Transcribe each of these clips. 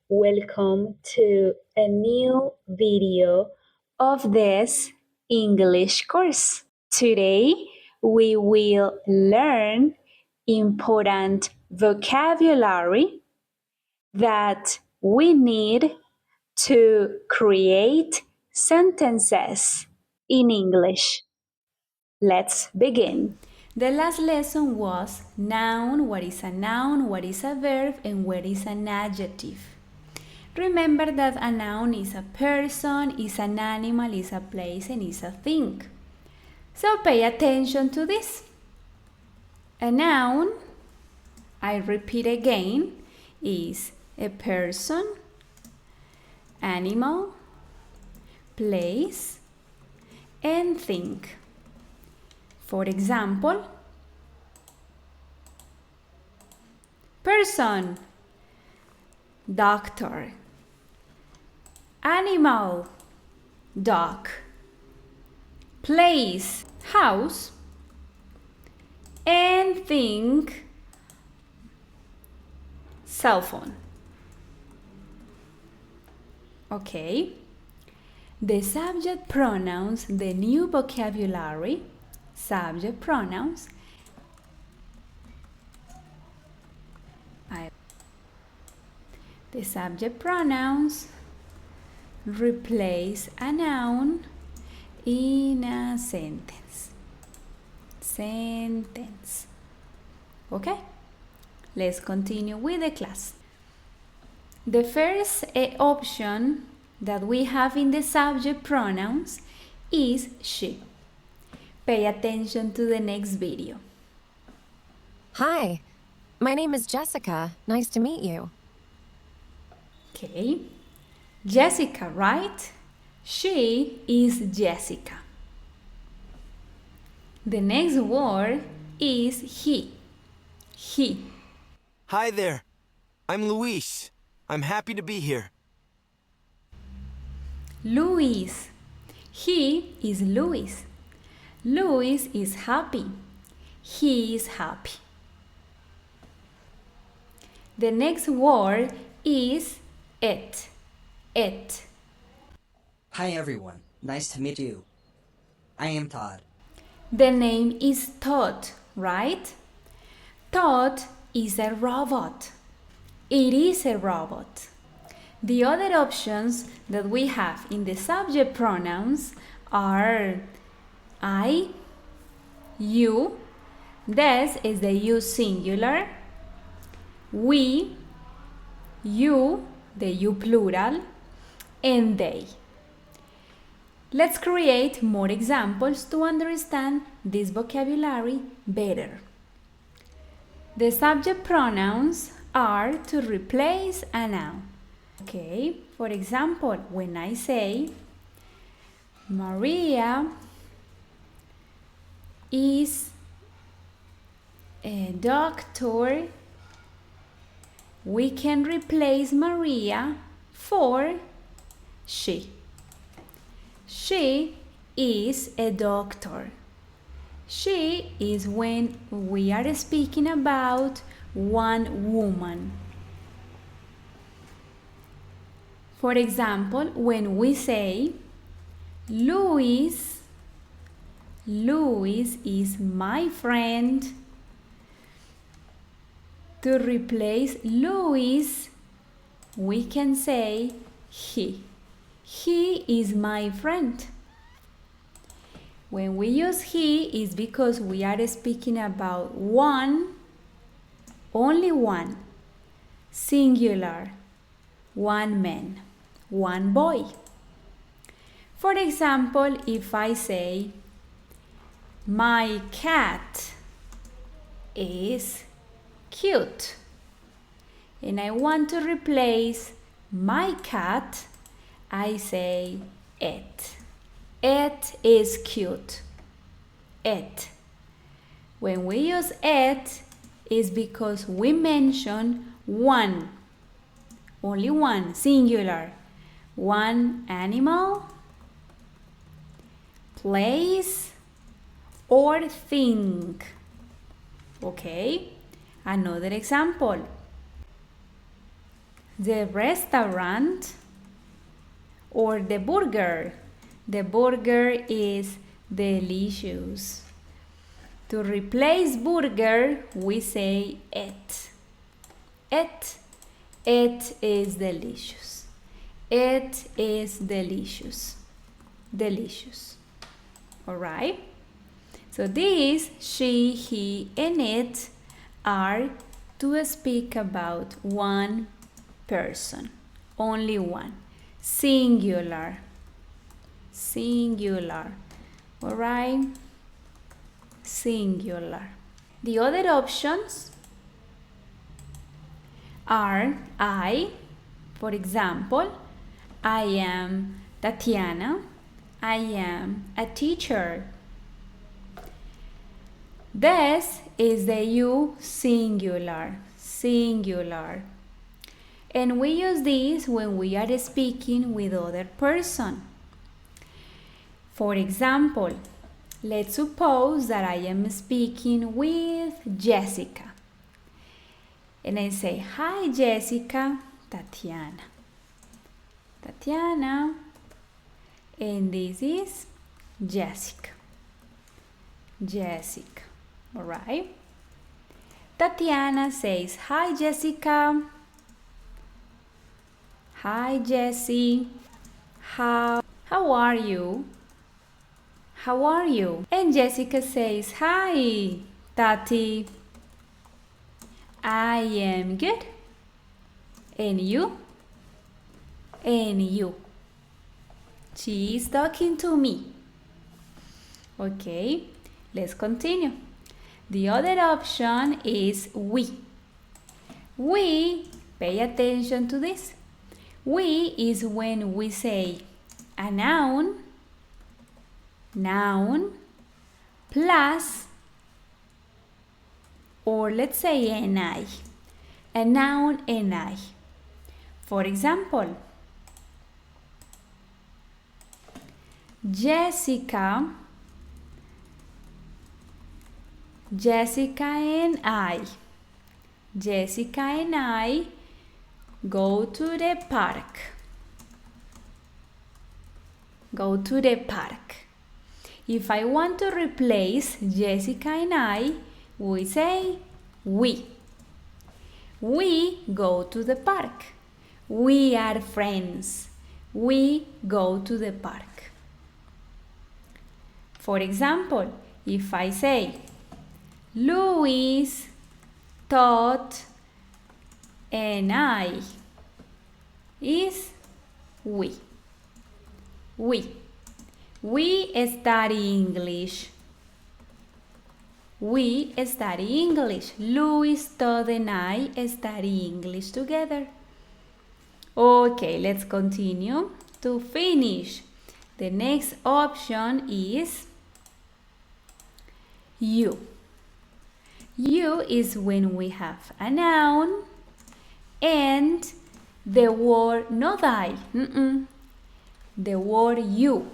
Welcome to a new video of this English course. Today we will learn important vocabulary that we need to create sentences in English. Let's begin. The last lesson was noun, what is a noun, what is a verb, and what is an adjective. Remember that a noun is a person, is an animal, is a place, and is a thing. So pay attention to this. A noun, I repeat again, is a person, animal, place, and thing. For example, person, doctor, animal, dog, place, house, and thing, cell phone. Okay. The subject pronouns, the new vocabulary, subject pronouns. The subject pronouns replace a noun in a sentence. Okay? Let's continue with the class. The first option that we have in the subject pronouns is she. Pay attention to the next video. Hi, my name is Jessica. Nice to meet you. Okay, Jessica, right? She is Jessica. The next word is he. He. Hi there. I'm Luis. I'm happy to be here. Luis. He is Luis. Luis is happy. He is happy. The next word is it. It. Hi everyone, nice to meet you. I am Todd. The name is Todd, right? Todd is a robot. It is a robot. The other options that we have in the subject pronouns are I, you, this is the you singular, we, you, the you plural, and they. Let's create more examples to understand this vocabulary better. The subject pronouns are to replace a noun. Okay, for example, when I say Maria is a doctor, we can replace Maria for she. She is a doctor. She is when we are speaking about one woman. For example, when we say Luis is my friend. To replace Luis, we can say he. He is my friend. When we use he, is because we are speaking about one, only one, singular, one man, one boy. For example, if I say, my cat is cute, and I want to replace my cat, I say it. It is cute. It. When we use it, is because we mention one, only one, singular, one animal, place, or thing. Okay? Another example. The restaurant or the burger. The burger is delicious. To replace burger, we say it. It is delicious. It is delicious. Delicious. Alright? So this, she, he, and it are to speak about one person. Only one. Singular. Singular. Alright? Singular. The other options are I. For example, I am Tatiana. I am a teacher. This is the you singular. Singular. And we use this when we are speaking with other person. For example, let's suppose that I am speaking with Jessica. And I say, hi Jessica, Tatiana. Tatiana. And this is Jessica. Jessica. Alright? Tatiana says, hi Jessica. Hi Jessie. How are you? How are you? And Jessica says, hi Tati. I am good. And you? And you. She is talking to me. Okay, let's continue. The other option is we. We, pay attention to this. We is when we say a noun, plus, or let's say an I. A noun and I. For example, Jessica and I. Jessica and I go to the park. Go to the park. If I want to replace Jessica and I, we say we. We go to the park. We are friends. We go to the park. For example, if I say Luis, Todd, and I is we. We study English. We study English. Luis, Todd, and I study English together. Okay, let's continue. To finish, the next option is you. You is when we have a noun and the word not I. The word you.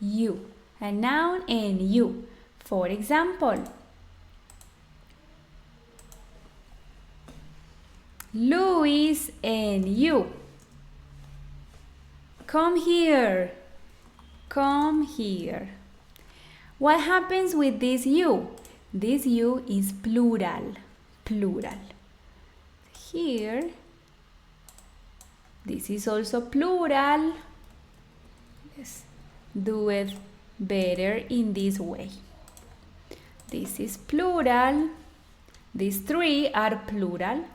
You. A noun and you. For example, Luis and you. Come here. Come here. What happens with this you? This you is plural. Plural. Here, this is also plural. Let's do it better in this way. This is plural. These three are plural.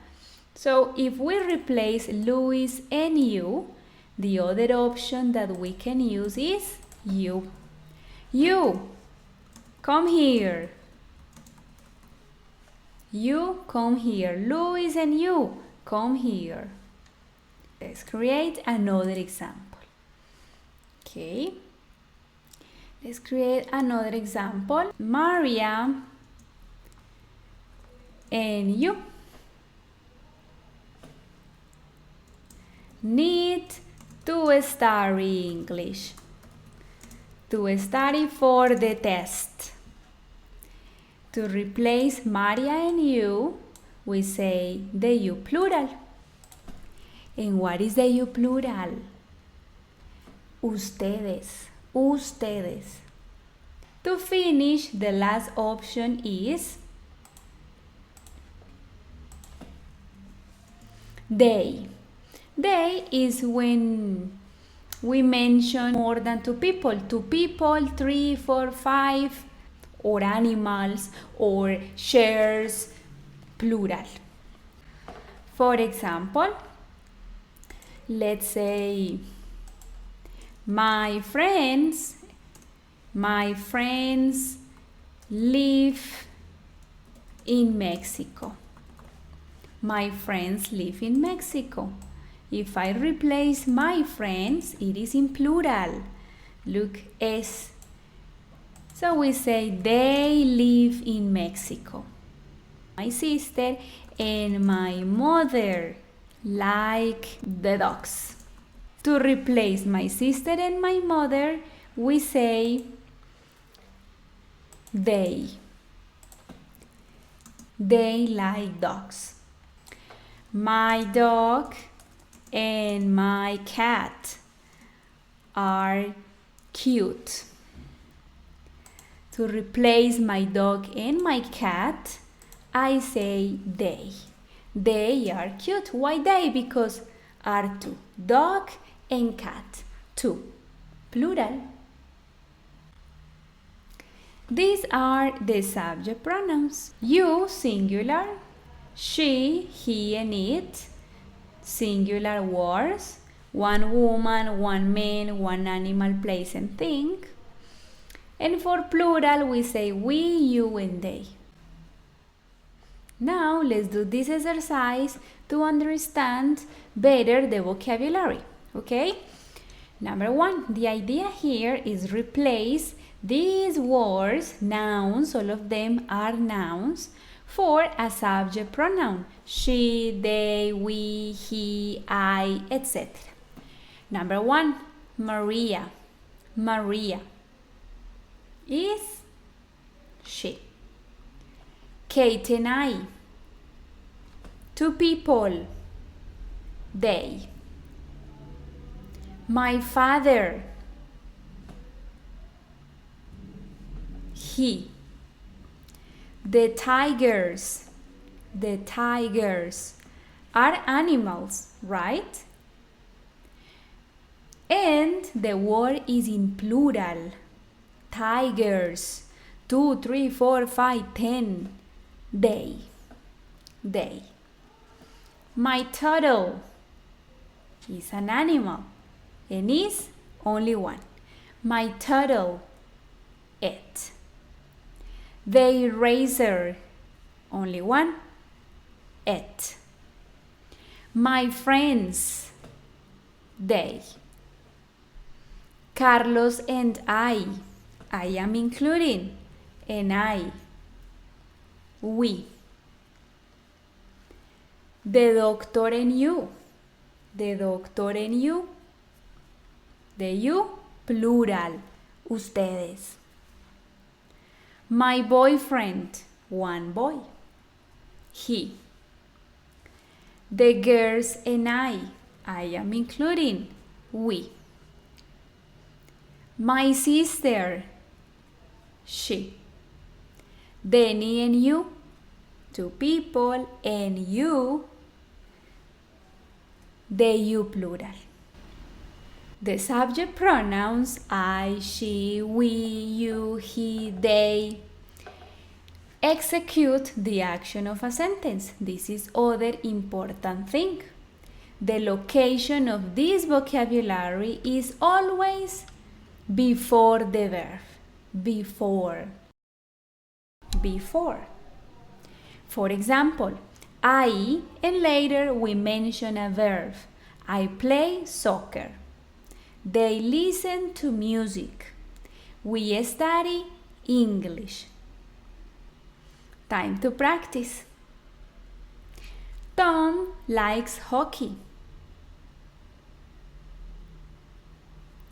So if we replace Luis and you, the other option that we can use is you. You, come here. You, come here. Luis and you, come here. Let's create another example. Okay. Let's create another example. Maria and you need to study English. To study for the test. To replace Maria and you, we say the you plural. And what is the you plural? Ustedes. Ustedes. To finish, the last option is they. They is when we mention more than two people, 3, 4, 5, or animals, or shares, plural. For example, let's say my friends live in Mexico. My friends live in Mexico. If I replace my friends, it is in plural. Look, es. So we say they live in Mexico. My sister and my mother like the dogs. To replace my sister and my mother, we say they. They like dogs. My dog and my cat are cute. To replace my dog and my cat, I say they. They are cute. Why they? Because are two. Dog and cat. Two. Plural. These are the subject pronouns. You, singular. She, he, and it. Singular words. One woman, one man, one animal, place, and thing. And for plural, we say we, you, and they. Now, let's do this exercise to understand better the vocabulary. Okay? Number 1, the idea here is replace these words, nouns, all of them are nouns, for a subject pronoun. She, they, we, he, I, etc. Number 1, Maria. Maria is she. Kate and I. Two people. They. My father. He. The tigers. The tigers are animals, right? And the word is in plural. Tigers. 2, 3, 4, 5, 10. They. They. My turtle is an animal and is only one. My turtle. It. The eraser. Only one. It. My friends. They. Carlos and I am including, and I. We. The doctor and you. The doctor and you. The you, plural. Ustedes. My boyfriend. One boy. He. The girls and I am including. We. My sister. She. Danny and you. Two people, and you. The you, plural. The subject pronouns I, she, we, you, he, they execute the action of a sentence. This is other important thing. The location of this vocabulary is always before the verb. Before. Before. For example, I, and later we mention a verb. I play soccer. They listen to music. We study English. Time to practice. Tom likes hockey.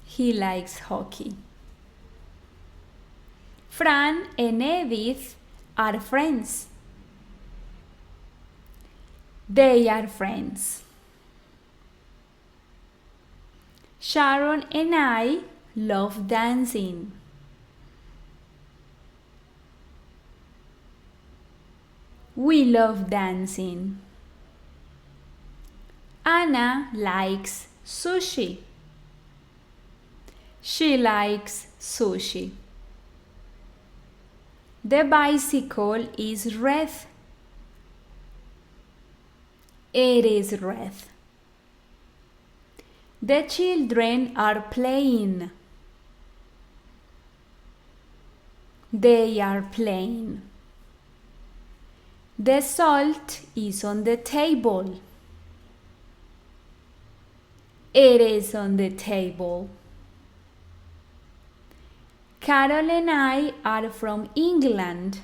He likes hockey. Fran and Edith are friends. They are friends. Sharon and I love dancing. We love dancing. Anna likes sushi. She likes sushi. The bicycle is red. It is red. The children are playing. They are playing. The salt is on the table. It is on the table. Carol and I are from England.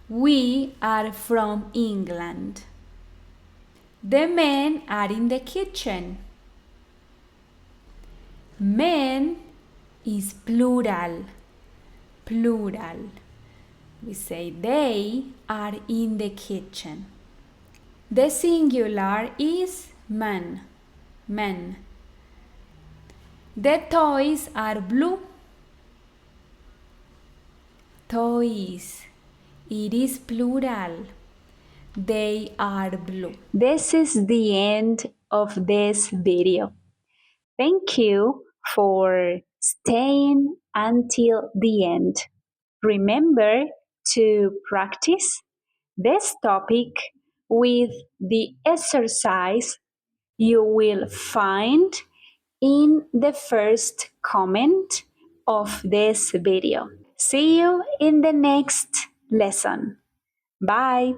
We are from England. The men are in the kitchen. Men is plural. Plural. We say they are in the kitchen. The singular is man. Men. The toys are blue. Toys. It is plural. They are blue. This is the end of this video. Thank you for staying until the end. Remember to practice this topic with the exercise you will find in the first comment of this video. See you in the next lesson. Bye.